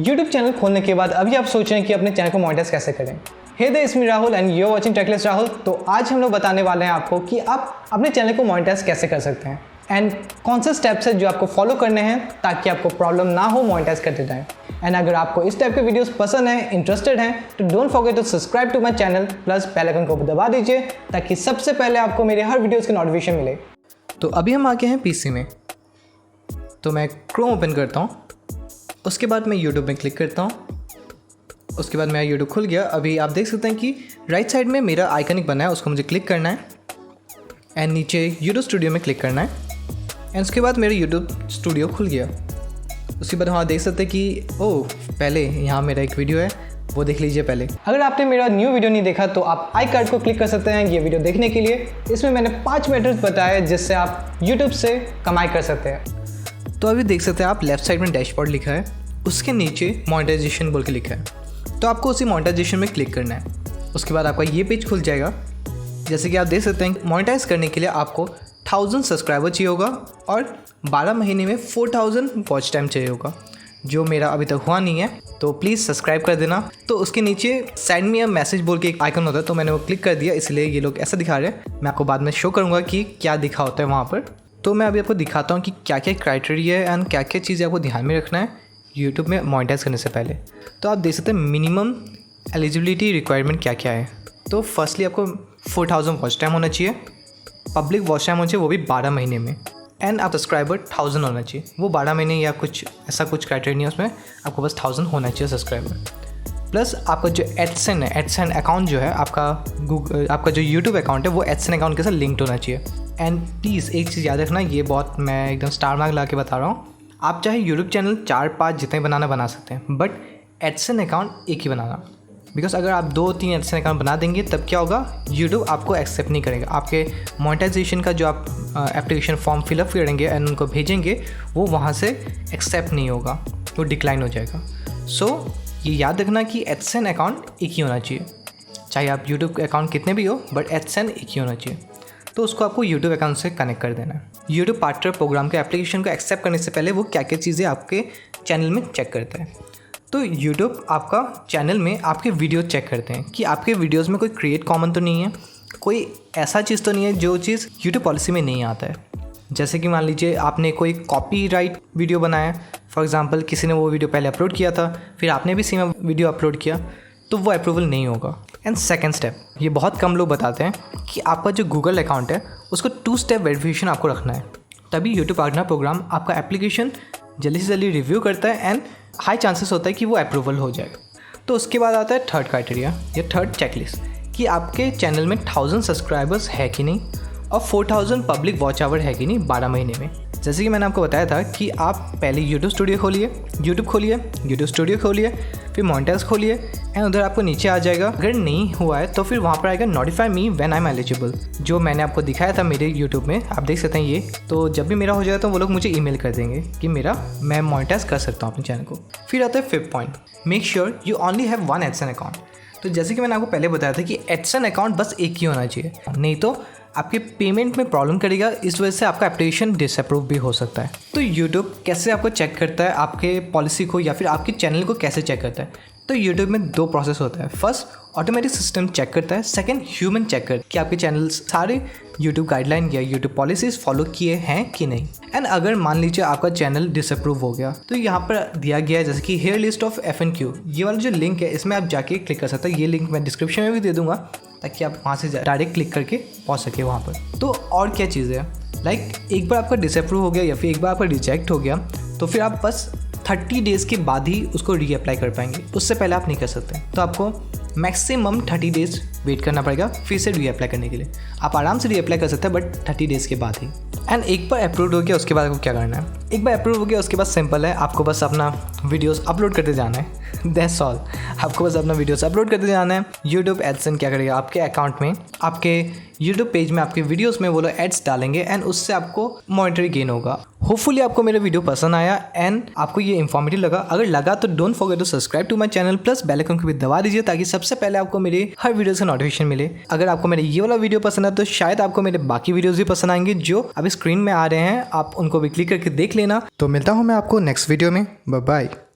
YouTube channel खोलने के बाद अभी आप सोच रहे हैं कि अपने चैनल को मोनेटाइज कैसे करें। Hey there, it's me Rahul and you are watching Techless Rahul. तो आज हम लोग बताने वाले हैं आपको कि आप अपने चैनल को मोनेटाइज कैसे कर सकते हैं एंड कौन से स्टेप्स है जो आपको फॉलो करने हैं ताकि आपको प्रॉब्लम ना हो मोनेटाइज करते टाइम। एंड अगर आपको इस टाइप के वीडियोस पसंद है, इंटरेस्टेड हैं, तो don't forget to subscribe to my channel plus bell icon को दबा दीजिए ताकि सबसे पहले आपको मेरे हर वीडियोस की नोटिफिकेशन मिले। तो अभी हम आ गए हैं पीसी में, तो मैं क्रोम ओपन करता हूँ, उसके बाद मैं यूट्यूब में क्लिक करता हूँ, उसके बाद मेरा यूट्यूब खुल गया। अभी आप देख सकते हैं कि राइट साइड में मेरा आइकनिक बना है, उसको मुझे क्लिक करना है एंड नीचे यूट्यूब स्टूडियो में क्लिक करना है एंड उसके बाद मेरा यूट्यूब स्टूडियो खुल गया। उसके बाद वहाँ देख सकते हैं कि ओह, पहले यहाँ मेरा एक वीडियो है, वो देख लीजिए पहले। अगर आपने मेरा न्यू वीडियो नहीं देखा तो आप आई कार्ड को क्लिक कर सकते हैं ये वीडियो देखने के लिए। इसमें मैंने 5 मेथड्स बताए जिससे आप यूट्यूब से कमाई कर सकते हैं। तो अभी देख सकते हैं आप लेफ्ट साइड में डैशबोर्ड लिखा है, उसके नीचे मोनेटाइजेशन बोल के लिखा है, तो आपको उसी मोनेटाइजेशन में क्लिक करना है। उसके बाद आपका ये पेज खुल जाएगा। जैसे कि आप देख सकते हैं मोनेटाइज करने के लिए आपको 1000 सब्सक्राइबर चाहिए होगा और 12 महीने में 4000 वॉच टाइम चाहिए होगा, जो मेरा अभी तक हुआ नहीं है, तो प्लीज़ सब्सक्राइब कर देना। तो उसके नीचे सेंड मी अ मैसेज बोल के एक आइकन होता है, तो मैंने वो क्लिक कर दिया, इसलिए ये लोग ऐसा दिखा रहे हैं। मैं आपको बाद में शो करूँगा कि क्या दिखा होता है वहाँ पर। तो मैं अभी आपको दिखाता हूँ कि क्या क्या क्राइटेरिया है एंड क्या क्या चीज़ें आपको ध्यान में रखना है यूट्यूब में मोनेटाइज करने से पहले। तो आप देख सकते हैं मिनिमम एलिजिबिलिटी रिक्वायरमेंट क्या क्या है। तो फर्स्टली आपको 4000 वॉच टाइम होना चाहिए, पब्लिक वॉच टाइम होना चाहिए, वो भी 12 महीने में, एंड आप सब्सक्राइबर 1000 होना चाहिए। वो 12 महीने या कुछ ऐसा कुछ क्राइटेरिया नहीं है उसमें, आपको बस 1000 होना चाहिए सब्सक्राइबर। प्लस आपका जो एडसेन है, एडसेन अकाउंट जो है आपका जो यूट्यूब अकाउंट है वो एडसेन अकाउंट के साथ लिंक्ड होना चाहिए। एंड प्लीज़ एक चीज़ याद रखना, ये बहुत मैं एकदम स्टार मार्क ला के बता रहा हूँ, आप चाहे यूट्यूब चैनल 4-5 जितने बनाना बना सकते हैं, बट एडसेन अकाउंट एक ही बनाना। बिकॉज अगर आप 2-3 एडसेन अकाउंट बना देंगे तब क्या होगा, यूट्यूब आपको एक्सेप्ट नहीं करेगा। आपके मोनेटाइजेशन का जो आप एप्लीकेशन फॉर्म फिलअप करेंगे एंड उनको भेजेंगे, वो वहाँ से एक्सेप्ट नहीं होगा, वो डिक्लाइन हो जाएगा। सो ये याद रखना कि एडसेन अकाउंट एक ही होना चाहिए, चाहे आप यूट्यूब अकाउंट कितने भी हो, बट एडसेन एक ही होना चाहिए। तो उसको आपको यूट्यूब अकाउंट से कनेक्ट कर देना है। यूट्यूब पार्टनर प्रोग्राम के एप्लीकेशन को एक्सेप्ट करने से पहले वो क्या क्या चीज़ें आपके चैनल में चेक करता है। तो यूट्यूब आपका चैनल में आपके वीडियो चेक करते हैं कि आपके वीडियोस में कोई क्रिएट कॉमन तो नहीं है, कोई ऐसा चीज़ तो नहीं है जो चीज़ यूट्यूब पॉलिसी में नहीं आता है। जैसे कि मान लीजिए आपने कोई कॉपीराइट वीडियो बनाया, फॉर एग्जांपल किसी ने वो वीडियो पहले अपलोड किया था, फिर आपने भी सेम वीडियो अपलोड किया, तो वो अप्रूवल नहीं होगा। एंड सेकंड स्टेप, ये बहुत कम लोग बताते हैं कि आपका जो गूगल अकाउंट है उसको 2 स्टेप वेरिफिकेशन आपको रखना है, तभी यूट्यूब पार्टनर प्रोग्राम आपका एप्लीकेशन जल्दी से जल्दी रिव्यू करता है एंड हाई चांसेस होता है कि वो अप्रूवल हो जाएगा। तो उसके बाद आता है थर्ड क्राइटेरिया या थर्ड चेकलिस्ट, कि आपके चैनल में 1000 सब्सक्राइबर्स है कि नहीं और 4000 पब्लिक वॉच आवर है कि नहीं 12 महीने में। जैसे कि मैंने आपको बताया था कि आप पहले यूट्यूब स्टूडियो खोलिए, यूट्यूब स्टूडियो खोलिए, फिर मोनेटाइज खोलिए एंड उधर आपको नीचे आ जाएगा। अगर नहीं हुआ है तो फिर वहाँ पर आएगा notify me when I am eligible, जो मैंने आपको दिखाया था मेरे यूट्यूब में, आप देख सकते हैं ये। तो जब भी मेरा हो जाएगा तो वो लोग मुझे ईमेल कर देंगे कि मैं मोनेटाइज कर सकता हूँ अपने चैनल को। फिर आता है 5th point, make sure you only have 1 AdSense account. तो जैसे कि मैंने आपको पहले बताया था कि एडसेन अकाउंट बस एक ही होना चाहिए, नहीं तो आपके पेमेंट में प्रॉब्लम करेगा, इस वजह से आपका एप्लीकेशन डिसअप्रूव भी हो सकता है। तो यूट्यूब कैसे आपको चेक करता है, आपके पॉलिसी को या फिर आपके चैनल को कैसे चेक करता है? तो यूट्यूब में 2 प्रोसेस होता है। फर्स्ट ऑटोमेटिक सिस्टम चेक करता है, सेकंड ह्यूमन चेक करता है कि आपके चैनल सारे यूट्यूब गाइडलाइन या यूट्यूब पॉलिसीज़ फॉलो किए हैं कि नहीं। एंड अगर मान लीजिए आपका चैनल डिसअप्रूव हो गया, तो यहाँ पर दिया गया है जैसे कि हेयर लिस्ट ऑफ FNQ, ये वाला जो लिंक है इसमें आप जाके क्लिक कर सकते हैं। ये लिंक मैं डिस्क्रिप्शन में भी दे दूँगा ताकि आप वहाँ से डायरेक्ट क्लिक करके पहुँच सके वहाँ पर। तो और क्या चीज़ है, एक बार आपका डिसअप्रूव हो गया या फिर एक बार आपका रिजेक्ट हो गया, तो फिर आप बस 30 डेज़ के बाद ही उसको रीअप्लाई कर पाएंगे, उससे पहले आप नहीं कर सकते। तो आपको मैक्सिमम 30 डेज़ वेट करना पड़ेगा फिर से रीअप्लाई करने के लिए। आप आराम से रीअप्लाई कर सकते हैं बट 30 डेज़ के बाद ही। एंड एक बार अप्रूव हो गया उसके बाद आपको क्या करना है, एक बार अप्रूव हो गया उसके बाद सिंपल है, आपको बस अपना वीडियोस अपलोड करते जाना है, दैट्स ऑल। आपको बस अपना वीडियोस अपलोड करते जाना है। यूट्यूब एडसेन क्या करेगा, आपके अकाउंट में, आपके यूट्यूब पेज में, आपके वीडियोस में वो लोग एड्स डालेंगे एंड उससे आपको मॉनेटरी गेन होगा। होपफुली आपको मेरा वीडियो पसंद आया एंड आपको ये इन्फॉर्मेटिव लगा। अगर लगा तो don't forget to subscribe to my channel plus bell icon को भी दबा दीजिए ताकि सबसे पहले आपको मेरे हर वीडियो का नोटिफिकेशन मिले। अगर आपको मेरे ये वाला वीडियो पसंद है तो शायद आपको मेरे बाकी वीडियोस भी पसंद आएंगे जो अभी स्क्रीन में आ रहे हैं, आप उनको भी क्लिक करके देख लेना। तो मिलता हूँ मैं आपको नेक्स्ट वीडियो में, बाय बाय।